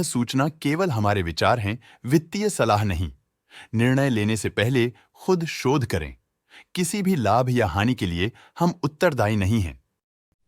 सूचना केवल हमारे विचार हैं, वित्तीय सलाह नहीं। निर्णय लेने से पहले खुद शोध करें। किसी भी लाभ या हानि के लिए हम उत्तरदायी नहीं हैं।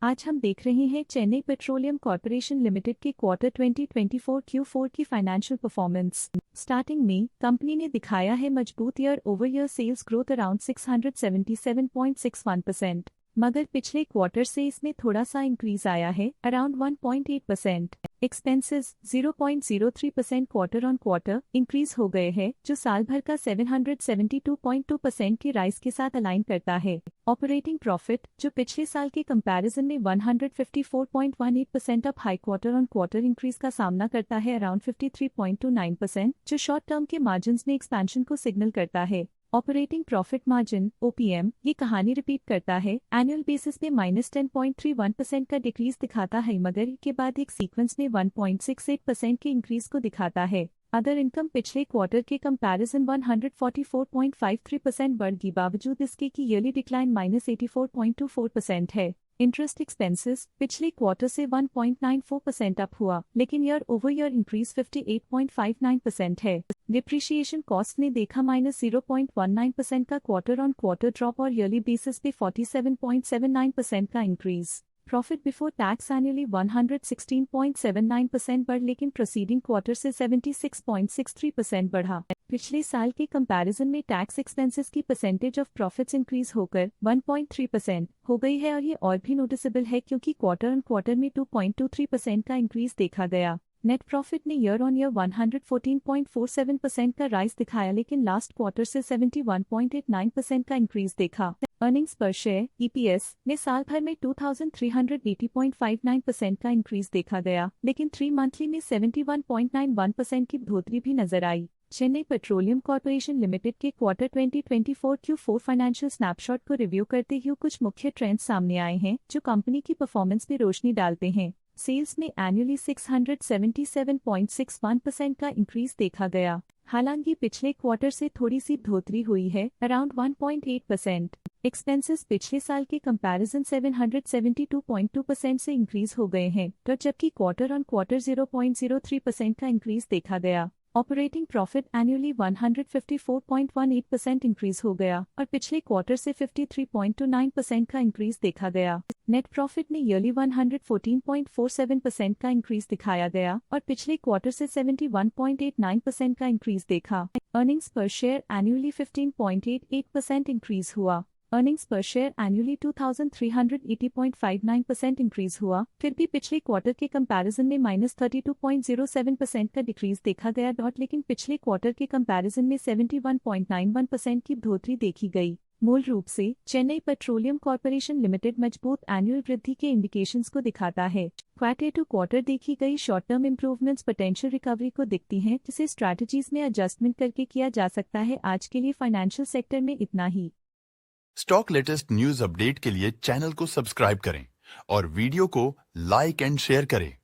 आज हम देख रहे हैं चेन्नई पेट्रोलियम कॉर्पोरेशन लिमिटेड के क्वार्टर 2024 Q4 की फाइनेंशियल परफॉर्मेंस। स्टार्टिंग में कंपनी ने दिखाया है मजबूत year over year sales growth around 677.61%, मगर पिछले क्वार्टर से इसमें थोड़ा सा इंक्रीज आया है around 1.8%। Expenses 0.03% quarter on quarter increase हो गए हैं, जो साल भर का 772.2% की राइज के साथ अलाइन करता है। ऑपरेटिंग प्रॉफिट, जो पिछले साल के कंपैरिजन में 154.18% up high quarter on quarter increase का सामना करता है अराउंड 53.29%, जो शॉर्ट टर्म के मार्जिन में एक्सपेंशन को सिग्नल करता है। ऑपरेटिंग प्रॉफिट मार्जिन OPM ये कहानी रिपीट करता है, एनुअल बेसिस में -10.31% का डिक्रीज दिखाता है, मगर के बाद एक सीक्वेंस में 1.68% के इंक्रीज को दिखाता है। अदर इनकम पिछले क्वार्टर के कंपैरिजन 144.53% बढ़ गई, बावजूद इसके की ईयरली डिक्लाइन -84.24% है। इंटरेस्ट एक्सपेंसेस पिछले क्वार्टर से 1.94% अप हुआ, लेकिन ईयर ओवर ईयर इंक्रीज 58.59% है। डिप्रिशिएशन कॉस्ट ने देखा -0.19% का क्वार्टर ऑन क्वार्टर ड्रॉप और ईयरली बेसिस पे 47.79% का increase. Profit before tax annually 116.79% बढ़, लेकिन प्रोसीडिंग क्वार्टर से 76.63% बढ़ा। पिछले साल के कंपैरिजन में टैक्स एक्सपेंसेस की परसेंटेज ऑफ प्रॉफिट्स इंक्रीज होकर 1.3% हो गई है, और ये और भी नोटिसेबल है क्योंकि क्वार्टर ऑन क्वार्टर में 2.23% का इंक्रीज देखा गया। नेट प्रॉफिट ने ईयर ऑन ईयर 114.47% का राइज दिखाया, लेकिन लास्ट क्वार्टर से 71.89% का इंक्रीज देखा। अर्निंग्स पर शेयर EPS ने साल भर में 2380.59% का इंक्रीज देखा गया, लेकिन 3 मंथली में 71.91% की बढ़ोतरी भी नजर आई। चेन्नई पेट्रोलियम कॉर्पोरेशन लिमिटेड के क्वार्टर 2024 Q4 फाइनेंशियल स्नैपशॉट को रिव्यू करते हुए कुछ मुख्य ट्रेंड्स सामने आए हैं, जो कंपनी की परफॉर्मेंस पर रोशनी डालते हैं। सेल्स में एनुअली 677.61% का इंक्रीज देखा गया, हालांकि पिछले क्वार्टर से थोड़ी सी बढ़ोतरी हुई है अराउंड 1.8%। एक्सपेंसेस पिछले साल के कंपैरिजन 772.2% से इंक्रीज हो गए हैं, तो जबकि क्वार्टर ऑन क्वार्टर 0.03% का इंक्रीज देखा गया। ऑपरेटिंग प्रॉफिट एनुअली 154.18% इंक्रीज हो गया, और पिछले क्वार्टर से 53.29% का इंक्रीज देखा गया। नेट प्रॉफिट ने ईयरली 114.47% का इंक्रीज दिखाया गया, और पिछले क्वार्टर से 71.89% का इंक्रीज देखा। अर्निंग्स पर शेयर एनुअली 15.88% इंक्रीज हुआ। अर्निंग्स पर शेयर एनुअली 2380.59% इंक्रीज हुआ, फिर भी पिछले क्वार्टर के कंपैरिजन में -32.07% का डिक्रीज देखा गया, लेकिन पिछले क्वार्टर के कंपैरिजन में 71.91% की बढ़ोतरी देखी गई। मूल रूप से चेन्नई पेट्रोलियम कॉर्पोरेशन लिमिटेड मजबूत एनुअल वृद्धि के इंडिकेशंस को दिखाता है। क्वार्टर टू क्वार्टर देखी गई short term improvements potential recovery को दिखती हैं, जिसे स्ट्रैटेजीज में एडजस्टमेंट करके किया जा सकता है। आज के लिए फाइनेंशियल सेक्टर में इतना ही। स्टॉक लेटेस्ट न्यूज अपडेट के लिए चैनल को सब्सक्राइब करें और वीडियो को लाइक एंड शेयर करें।